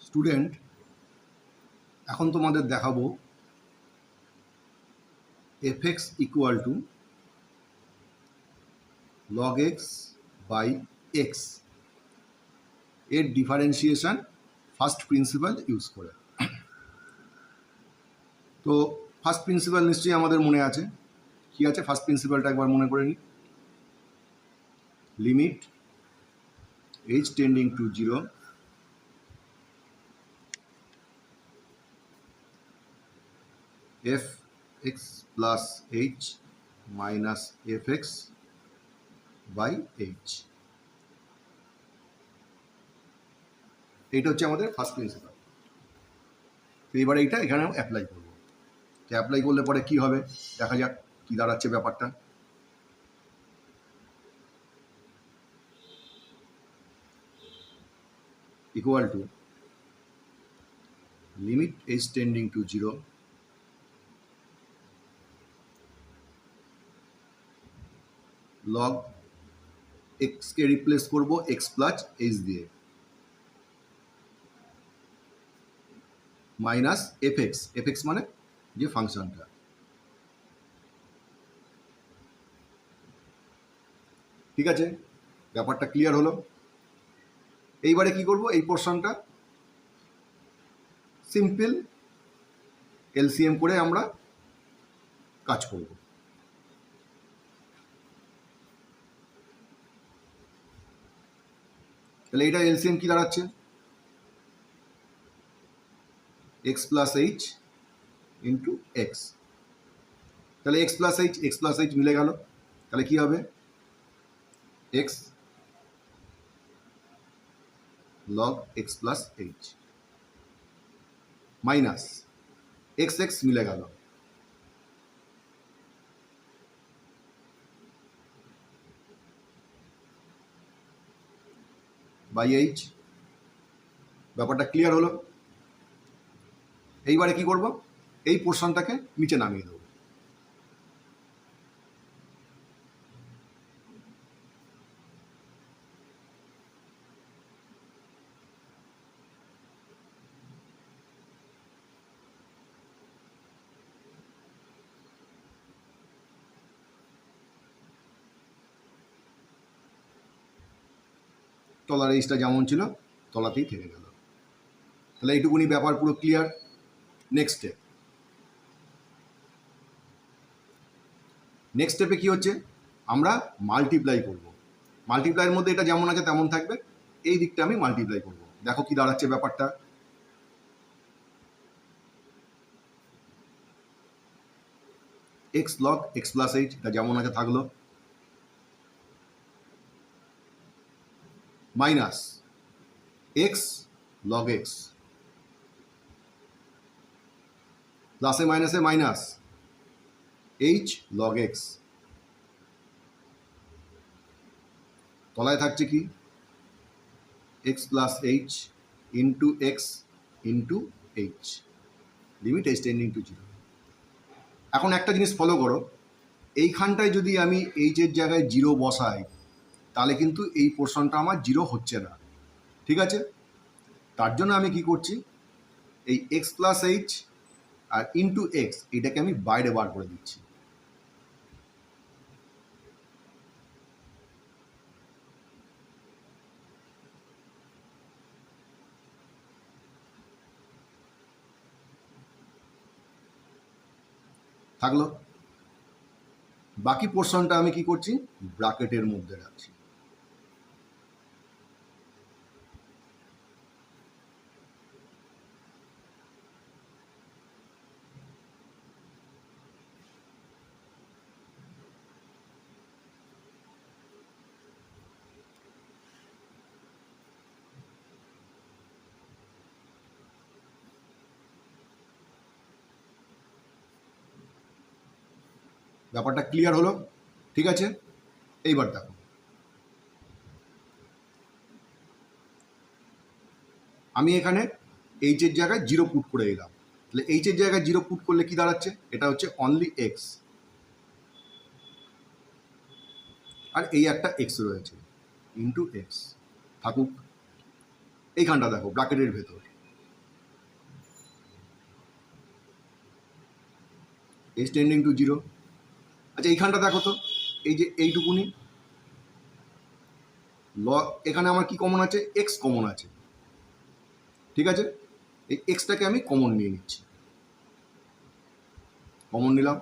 Student, এখন তোমাদের দেখাবো fx equal to log x by x এর ডিফারেন্সিয়েশন ফার্স্ট প্রিন্সিপাল ইউজ করে। তো ফার্স্ট প্রিন্সিপাল নিশ্চয়ই আমাদের মনে আছে। কি আছে ফার্স্ট প্রিন্সিপালটা একবার মনে করে নিই। Limit h tending to 0 fx plus h minus fx by h। এইটা হচ্ছে আমাদের ফার্স্ট প্রিন্সিপাল। তো এবার এইটা এখানেও অ্যাপ্লাই করবো। তো অ্যাপ্লাই করলে পরে কি হবে দেখা যাক কি দাঁড়াচ্ছে ব্যাপারটা। Equal to limit h tending to 0 log এক্সকে রিপ্লেস করব এক্স প্লাস এইচ দিয়ে মাইনাস এফএক্স। এফএক্স মানে যে ফাংশনটা। ঠিক আছে, ব্যাপারটা ক্লিয়ার হলো। এইবারে কি করব, এই পোর্শনটা সিম্পল এলসিএম করে আমরা কাজ করব। তাহলে এটা এলসিএম কি দাঁড়াচ্ছে, x plus h into x. তাহলে এক্স প্লাস এইচ মিলে গেল। তাহলে কি হবে, x log x plus h minus x x মিলে গেল, বাই এইচ। ব্যাপারটা ক্লিয়ার হলো। এইবারে কি করব, এই পোর্শনটাকে নিচে নামিয়ে দেবো। তলার এইচটা যেমন ছিল তলাতেই থেকে গেল। তাহলে এইটুকুনি ব্যাপার পুরো ক্লিয়ার। নেক্সট স্টেপে কি হচ্ছে, আমরা মাল্টিপ্লাই করব। মাল্টিপ্লাইয়ের মধ্যে এটা যেমন আছে তেমন থাকবে, এই দিকটা আমি মাল্টিপ্লাই করব। দেখো কি দাঁড়াচ্ছে ব্যাপারটা। X log x plus H এটা যেমন আছে থাকলো, মাইনাস এক্স লগ এক্স, প্লাসে মাইনাসে মাইনাস এইচ লগ এক্স, তলায় থাকছে কি x plus h into x into h, limit h tending to 0। এখন একটা জিনিস ফলো করো, এইখানটায় যদি আমি এইচের জায়গায় 0 বসাই তাহলে কিন্তু এই পোর্শনটা আমার 0 হচ্ছে না। ঠিক আছে, তার জন্য আমি কি করছি, এই x plus H R into x এটাকে আমি বাইরে বার করে দিচ্ছি। থাকলো, বাকি পোর্শনটা আমি কি করছি, ব্র্যাকেটের মধ্যে রাখছি। ব্যাপারটা ক্লিয়ার হলো। ঠিক আছে, এইবার দেখো আমি এখানে এইচের জায়গায় 0 পুট করে দিলাম। তাহলে এইচের জায়গায় 0 পুট করলে কি দাঁড়াচ্ছে, এটা হচ্ছে অনলি এক্স, আর এই একটা এক্স রয়েছে ইন্টু এক্স থাকুক। এইখানটা দেখো ব্র্যাকেটের ভেতর এইচ টেন্ডিং টু জিরো। আচ্ছা এইখানটা দেখো তো, এই যে এইটুকুনি এখানে আমার কি কমন আছে, এক্স কমন আছে, ঠিক আছে। এই এক্সটাকে আমি কমন নিয়ে নিচ্ছি, কমন নিলাম,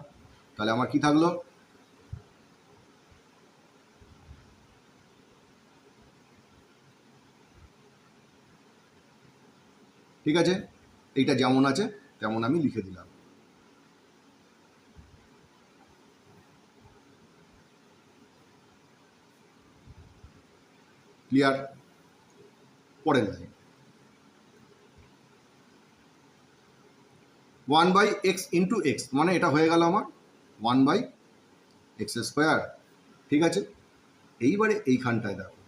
তাহলে আমার কি থাকলো, ঠিক আছে। এইটা যেমন আছে তেমন আমি লিখে দিলাম। ক্লিয়ার? পরের লাইন, 1/x ইন্টু এক্স, মানে এটা হয়ে গেল আমার 1/x², ঠিক আছে। এইবারে এইখানটায় দেখো,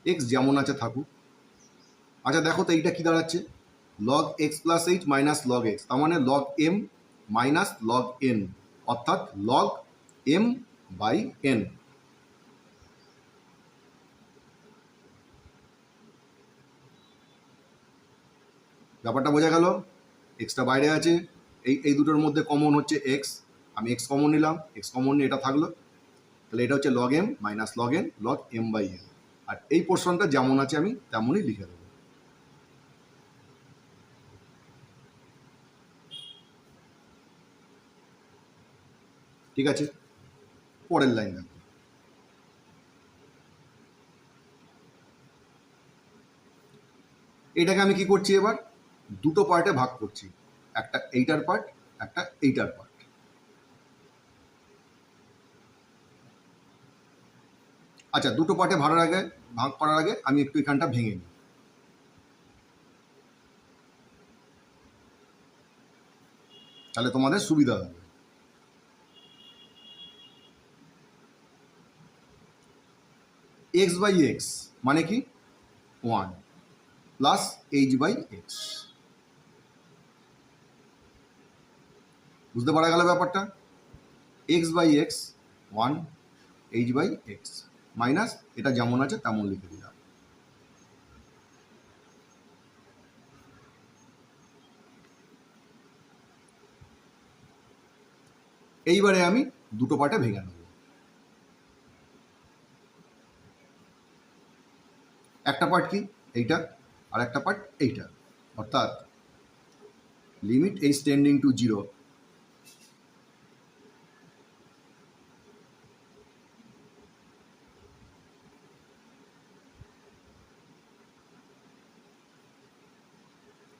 এক্স যেমন আছে থাকুক। আচ্ছা দেখো তো এইটা কি দাঁড়াচ্ছে, log x plus h minus log x, তার মানে log m minus log n, অর্থাৎ লগ এম বাই এন। ব্যাপারটা বোঝা গেল? এক্সটা বাইরে আছে, এই দুটোর মধ্যে কমন হচ্ছে এক্স, আমি এক্স কমন নিলাম, এক্স কমন নিয়ে এটা থাকলো, তাহলে এটা হচ্ছে log m minus log n, log m by n. আর এই পোর্শনটা যেমন আছে আমি তেমনই লিখে দেবো। ঠিক আছে, পরের লাইন দেখো, এটাকে আমি কি করছি, এবার দুটো পার্টে ভাগ করছি, একটা এইটার পার্ট, একটা এইটার পার্ট। আচ্ছা দুটো পার্টে ভাগ করার আগে আমি একটু এখানটা ভেঙে নিই, তাহলে তোমাদের সুবিধা হবে। এক্স বাই এক্স মানে কি, 1 প্লাস এইচ বাই এক্স। বুঝতে পারা গেল ব্যাপারটা? X by x 1, h by x minus এটা যেমন আছে তেমন লিখে দিলাম। এইবারে আমি দুটো পার্টে ভেঙে নেব, একটা পার্ট কি এইটা, আর একটা পার্ট এইটা, অর্থাৎ limit h tending to zero,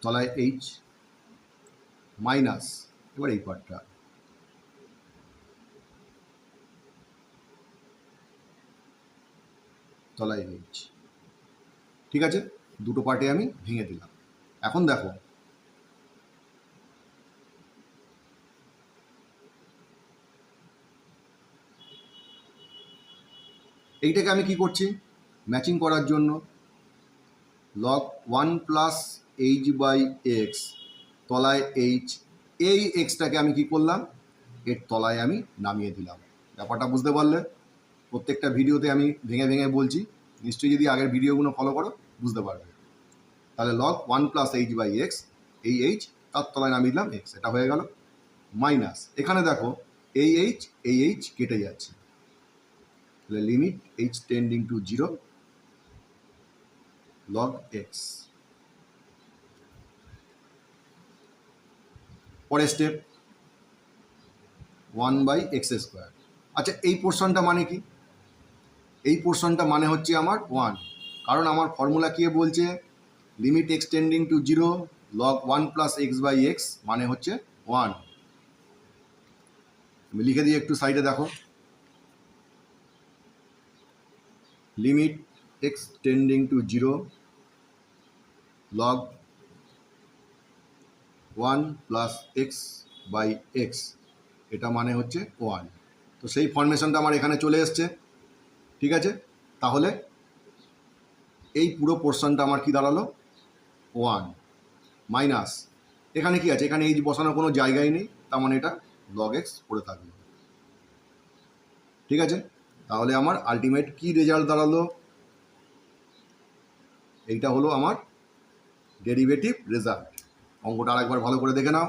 তলায় এইচ মাইনাস, এবার এই পার্টটা তলায় এইচ, ঠিক আছে। দুটো পার্টে আমি ভেঙে দিলাম। এখন দেখো এইটাকে আমি কি করছি, ম্যাচিং করার জন্য log 1 plus h by x, তলায় এইচ, এই এক্সটাকে আমি কি করলাম, এর তলায় আমি নামিয়ে দিলাম। ব্যাপারটা বুঝতে পারলে? প্রত্যেকটা ভিডিওতে আমি ভেঙে ভেঙে বলছি, নিশ্চয়ই যদি আগের ভিডিওগুলো ফলো করো বুঝতে পারবে। তাহলে log 1 plus h by x, এই এইচ তার তলায় নামিয়ে দিলাম এক্স, এটা হয়ে গেল মাইনাস, এখানে দেখো এই এইচ কেটে যাচ্ছে, তাহলে limit h tending to zero log x. পরের স্টেপ 1/x²। আচ্ছা এই পোর্শনটা মানে কি, এই পোর্শনটা মানে হচ্ছে আমার 1, কারণ আমার ফর্মুলা কি বলছে, limit x tending to zero log 1 plus x by x মানে হচ্ছে 1। আমি লিখে দিয়ে একটু সাইডে দেখো, limit x tending to zero log 1 plus x by x, এটা মানে হচ্ছে 1। তো সেই ফরমেশনটা আমার এখানে চলে এসছে, ঠিক আছে। তাহলে এই পুরো পোর্শনটা আমার কি দাঁড়ালো, 1 মাইনাস, এখানে কি আছে, এখানে এইচ বসানোর কোনো জায়গাই নেই, তার মানে এটা লগ এক্স পড়ে থাকবে, ঠিক আছে। তাহলে আমার আলটিমেট কি রেজাল্ট দাঁড়ালো, এইটা হলো আমার ডেরিভেটিভ রেজাল্ট। অঙ্কটা আরেকবার ভালো করে দেখে নাও।